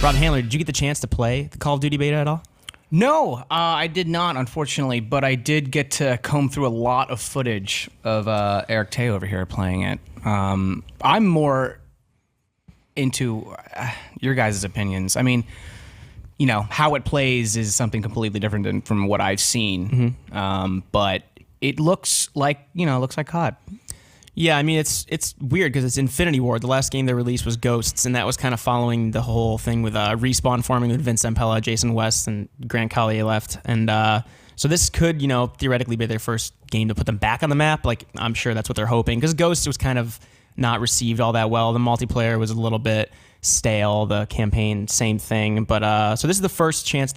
Rob Handler, did you get the chance to play the Call of Duty beta at all? No, I did not, unfortunately, but I did get to comb through a lot of footage of Eric Tay over here playing it. I'm more into your guys' opinions. I mean, you know, how it plays is something completely different from what I've seen, but it looks like, COD. Yeah, I mean, it's weird because it's Infinity Ward. The last game they released was Ghosts, and that was kind of following the whole thing with Respawn forming with Vince Zampella, Jason West, and Grant Collier left. And so this could, theoretically be their first game to put them back on the map. Like, I'm sure that's what they're hoping, because Ghosts was kind of not received all that well. The multiplayer was a little bit stale. The campaign, same thing. But so this is the first chance.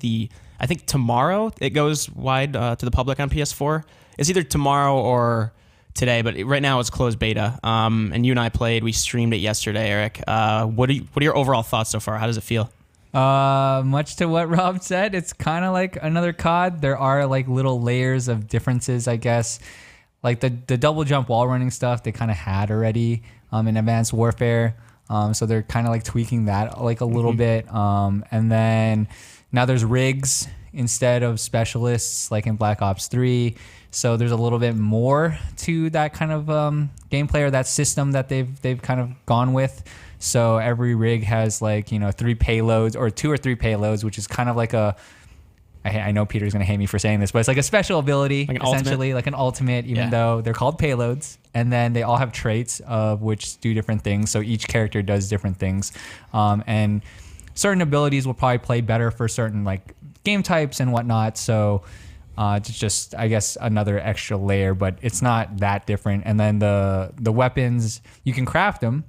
I think tomorrow it goes wide to the public on PS4. It's either tomorrow or today, but right now it's closed beta. And you and I played. We streamed it yesterday, Eric. What are your overall thoughts so far? How does it feel? Much to what Rob said, it's kind of like another COD. There are like little layers of differences, I guess. Like the double jump wall running stuff they kind of had already in Advanced Warfare. So they're kind of like tweaking that like a little bit. And then now there's rigs instead of specialists like in Black Ops 3. So there's a little bit more to that kind of gameplay or that system that they've kind of gone with. So every rig has like, 3 payloads or 2 or 3 payloads, which is kind of like I know Peter's going to hate me for saying this, but it's like a special ability, like essentially, like an ultimate, even though they're called payloads. And then they all have traits of which do different things. So each character does different things. And certain abilities will probably play better for certain like game types and whatnot. So it's just, I guess, another extra layer, but it's not that different. And then the weapons, you can craft them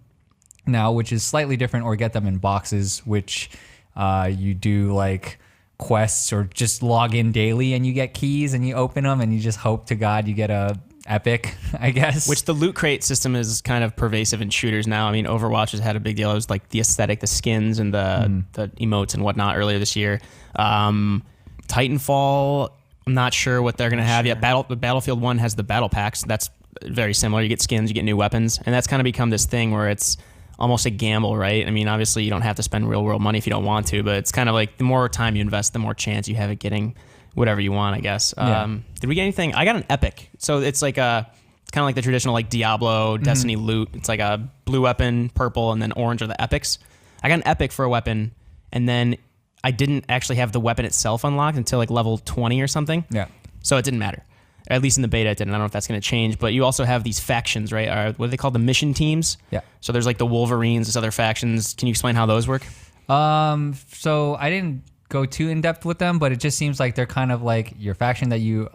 now, which is slightly different, or get them in boxes, which you do like quests or just log in daily and you get keys and you open them and you just hope to God you get a epic, I guess. Which the loot crate system is kind of pervasive in shooters now. I mean, Overwatch has had a big deal. It was like the aesthetic, the skins and the emotes and whatnot earlier this year. Titanfall, I'm not sure what they're going to have yet. Battlefield 1 has the battle packs. That's very similar. You get skins, you get new weapons. And that's kind of become this thing where it's almost a gamble, right? I mean, obviously you don't have to spend real world money if you don't want to, but it's kind of like the more time you invest, the more chance you have at getting whatever you want, I guess. Did we get anything? I got an epic. So it's like it's kind of like the traditional like Diablo, Destiny loot. It's like a blue weapon, purple, and then orange are the epics. I got an epic for a weapon, and then I didn't actually have the weapon itself unlocked until like level 20 or something. Yeah. So it didn't matter. At least in the beta it didn't. I don't know if that's going to change, but you also have these factions, right? What are they called? The mission teams? Yeah. So there's like the Wolverines, there's other factions. Can you explain how those work? So I didn't go too in depth with them, but it just seems like they're kind of like your faction that you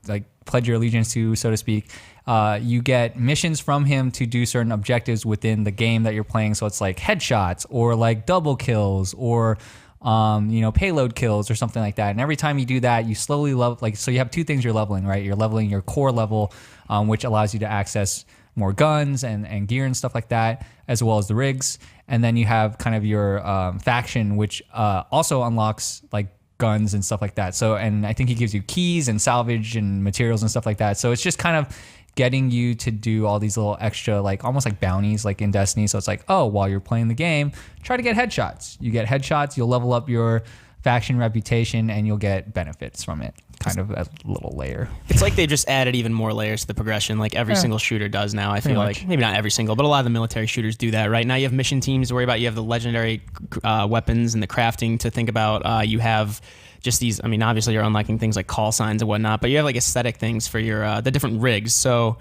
like pledge your allegiance to, so to speak. You get missions from him to do certain objectives within the game that you're playing. So it's like headshots or like double kills or payload kills or something like that. And every time you do that, you slowly level, so you have 2 things you're leveling, right? You're leveling your core level, which allows you to access more guns and gear and stuff like that, as well as the rigs. And then you have kind of your faction, which also unlocks like guns and stuff like that. So, and I think he gives you keys and salvage and materials and stuff like that. So it's just kind of getting you to do all these little extra, like almost like bounties, like in Destiny. So it's like, oh, while you're playing the game, try to get headshots. You get headshots, you'll level up your faction reputation, and you'll get benefits from it. Kind of a little layer. It's like they just added even more layers to the progression, like every single shooter does now. I feel like maybe not every single, but a lot of the military shooters do that. Right now, you have mission teams to worry about. You have the legendary weapons and the crafting to think about. You have just these. I mean, obviously, you're unlocking things like call signs and whatnot, but you have like aesthetic things for your the different rigs. So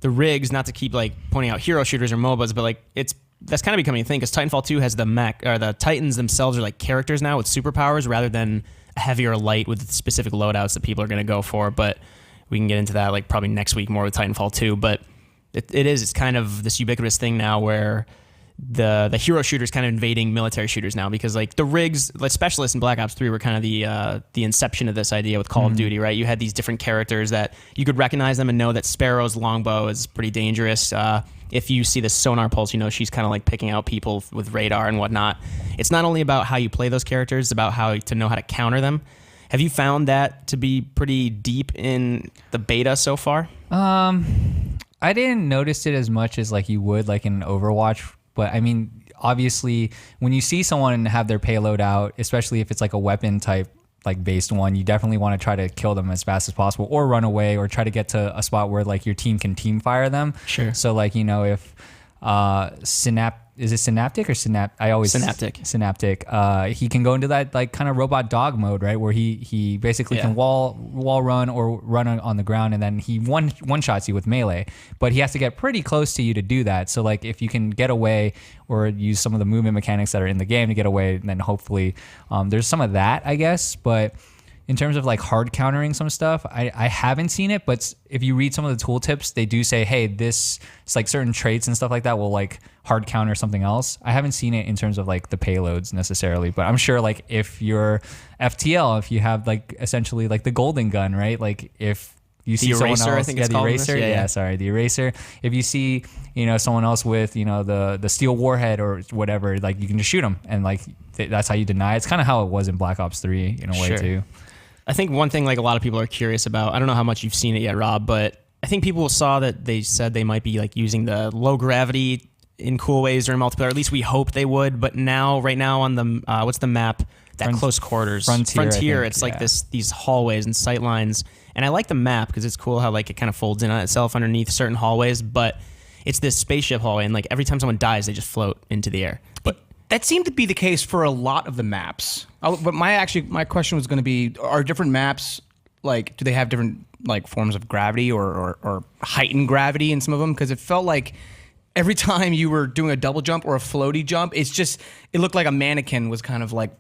the rigs, not to keep like pointing out hero shooters or MOBAs, but like that's kind of becoming a thing because Titanfall 2 has the mech or the Titans themselves are like characters now with superpowers rather than a heavier light with specific loadouts that people are going to go for. But we can get into that like probably next week more with Titanfall 2. But it's kind of this ubiquitous thing now where the hero shooters kind of invading military shooters now because like the rigs, like specialists in Black Ops 3 were kind of the inception of this idea with Call of Duty, right? You had these different characters that you could recognize them and know that Sparrow's longbow is pretty dangerous. If you see the sonar pulse, she's kind of like picking out people with radar and whatnot. It's not only about how you play those characters, it's about how to know how to counter them. Have you found that to be pretty deep in the beta so far? I didn't notice it as much as like you would like in Overwatch, but I mean, obviously when you see someone have their payload out, especially if it's like a weapon type like based one, you definitely want to try to kill them as fast as possible or run away or try to get to a spot where like your team can team fire them. Sure. So like, you know, if is it Synaptic or Synaptic. He can go into that like kind of robot dog mode, right? Where he basically can wall run or run on the ground, and then he one shots you with melee. But he has to get pretty close to you to do that. So like if you can get away or use some of the movement mechanics that are in the game to get away, then hopefully there's some of that, I guess. But in terms of like hard countering some stuff, I haven't seen it, but if you read some of the tooltips, they do say, hey, this, it's like certain traits and stuff like that will like hard counter something else. I haven't seen it in terms of like the payloads necessarily, but I'm sure like if you're FTL, if you have like essentially like the golden gun, right? Like if you see someone else, I think it's the called eraser, the eraser. If you see, you know, someone else with, you know, the steel warhead or whatever, like you can just shoot them, and like that's how you deny. It's kind of how it was in Black Ops 3 in a way too. I think one thing like a lot of people are curious about, I don't know how much you've seen it yet, Rob, but I think people saw that they said they might be like using the low gravity in cool ways during multiplayer. At least we hope they would. But now, right now on the, what's the map? That close quarters. Frontier. It's like these hallways and sight lines. And I like the map because it's cool how like it kind of folds in on itself underneath certain hallways. But it's this spaceship hallway. And like every time someone dies, they just float into the air. But that seemed to be the case for a lot of the maps. But my question was going to be: are different maps like, do they have different like forms of gravity or heightened gravity in some of them? Because it felt like every time you were doing a double jump or a floaty jump, it looked like a mannequin was kind of like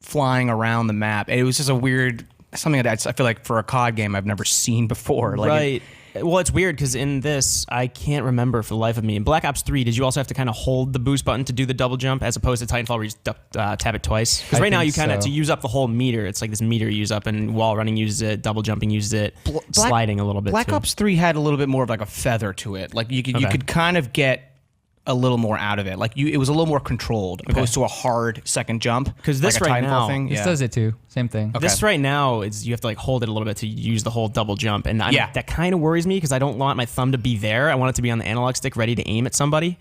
flying around the map. And it was just a weird something that I feel like for a COD game I've never seen before. Like right. Well, it's weird because in this, I can't remember for the life of me. In Black Ops 3, did you also have to kind of hold the boost button to do the double jump as opposed to Titanfall where you just tap it twice? Because right now you kind of, to use up the whole meter, it's like this meter you use up, and wall running uses it, double jumping uses it, sliding a little bit Black too. Ops 3 had a little bit more of like a feather to it. Like you could kind of get a little more out of it. Like it was a little more controlled opposed to a hard second jump. Because this like right now, this does it too. Same thing. Okay. This right now is you have to like hold it a little bit to use the whole double jump, and that kind of worries me because I don't want my thumb to be there. I want it to be on the analog stick, ready to aim at somebody.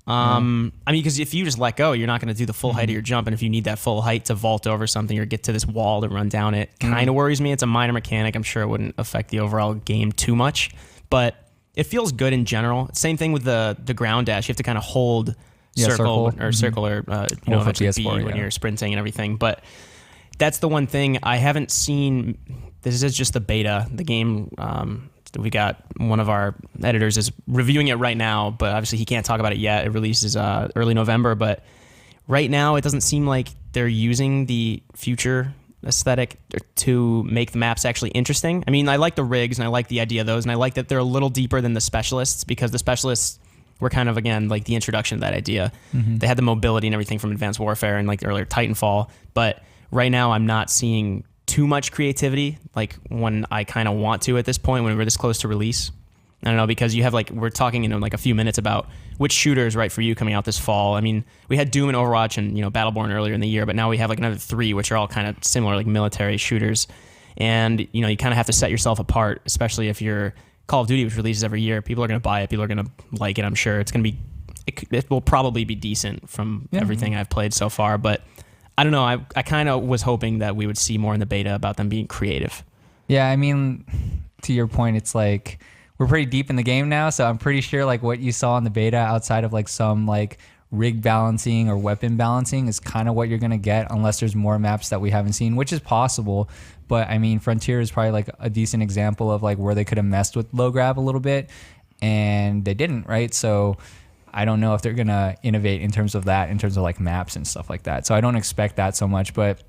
I mean, because if you just let go, you're not going to do the full height of your jump, and if you need that full height to vault over something or get to this wall to run down it, kind of worries me. It's a minor mechanic. I'm sure it wouldn't affect the overall game too much, but it feels good in general. Same thing with the ground dash. You have to kind of hold circle or eventually B when you're sprinting and everything. But that's the one thing I haven't seen. This is just the beta. The game, we got one of our editors is reviewing it right now, but obviously he can't talk about it yet. It releases early November, but right now it doesn't seem like they're using the future aesthetic to make the maps actually interesting. I mean, I like the rigs and I like the idea of those, and I like that they're a little deeper than the specialists, because the specialists were kind of, again, like the introduction to that idea. They had the mobility and everything from Advanced Warfare and like earlier Titanfall, but right now I'm not seeing too much creativity like when I kind of want to at this point when we're this close to release. I don't know, because you have like, we're talking in like a few minutes about which shooter is right for you coming out this fall. I mean, we had Doom and Overwatch and, Battleborn earlier in the year, but now we have like another 3, which are all kind of similar, like military shooters. And, you kind of have to set yourself apart, especially if you're Call of Duty, which releases every year. People are going to buy it. People are going to like it. I'm sure it's going to be, it will probably be decent from everything I've played so far. But I don't know. I kind of was hoping that we would see more in the beta about them being creative. Yeah. I mean, to your point, it's like, we're pretty deep in the game now, so I'm pretty sure like what you saw in the beta outside of like some like rig balancing or weapon balancing is kind of what you're going to get, unless there's more maps that we haven't seen, which is possible. But I mean, Frontier is probably like a decent example of like where they could have messed with low grav a little bit, and they didn't, right? So I don't know if they're going to innovate in terms of that, in terms of like maps and stuff like that. So I don't expect that so much, but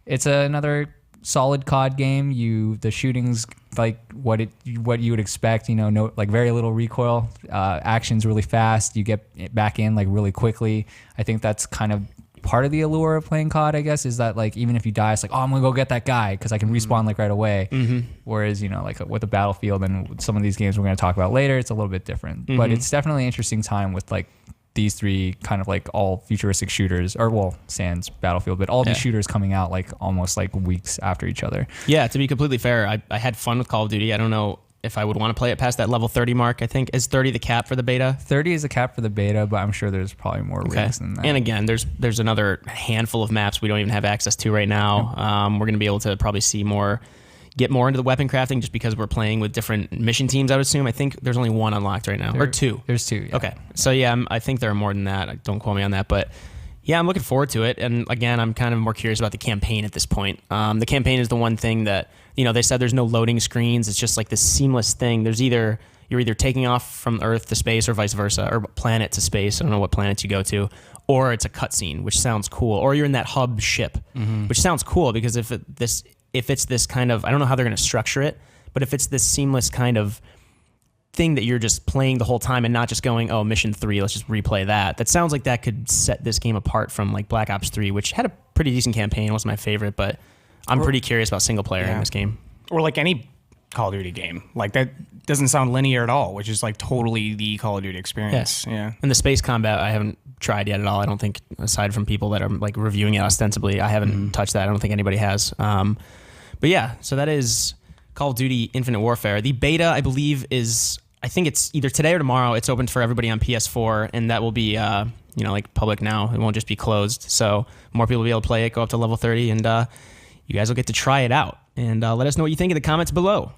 it's another solid COD game. The shooting's like what you would expect, no, like very little recoil, action's really fast, you get back in like really quickly. I think that's kind of part of the allure of playing COD, I guess, is that like even if you die, it's like, oh, I'm gonna go get that guy because I can respawn like right away. Whereas like with the Battlefield and some of these games we're going to talk about later, it's a little bit different. But it's definitely an interesting time with like these 3 kind of like all futuristic shooters, or well, sans Battlefield, but all these shooters coming out like almost like weeks after each other. Yeah, to be completely fair, I had fun with Call of Duty. I don't know if I would want to play it past that level 30 mark. I think is 30 the cap for the beta. 30 is a cap for the beta, but I'm sure there's probably more rigs than that. And again, there's another handful of maps we don't even have access to right now. We're going to be able to probably get more into the weapon crafting just because we're playing with different mission teams, I would assume. I think there's only one unlocked right now, or two. There's two, yeah. Okay. So yeah, I think there are more than that. Don't quote me on that, but yeah, I'm looking forward to it. And again, I'm kind of more curious about the campaign at this point. The campaign is the one thing that, they said there's no loading screens. It's just like this seamless thing. You're either taking off from Earth to space or vice versa, or planet to space. I don't know what planets you go to. Or it's a cutscene, which sounds cool. Or you're in that hub ship, which sounds cool because if it's this kind of, I don't know how they're going to structure it, but if it's this seamless kind of thing that you're just playing the whole time and not just going, oh, mission 3, let's just replay that. That sounds like that could set this game apart from like Black Ops 3, which had a pretty decent campaign. It wasn't my favorite, but I'm pretty curious about single player in this game. Or like any Call of Duty game. Like that doesn't sound linear at all, which is like totally the Call of Duty experience. Yeah. And the space combat, I haven't tried yet at all. I don't think, aside from people that are like reviewing it ostensibly, I haven't touched that. I don't think anybody has. But yeah, so that is Call of Duty Infinite Warfare. The beta, I believe, I think it's either today or tomorrow. It's open for everybody on PS4, and that will be, like public now. It won't just be closed. So more people will be able to play it, go up to level 30, and you guys will get to try it out. And let us know what you think in the comments below.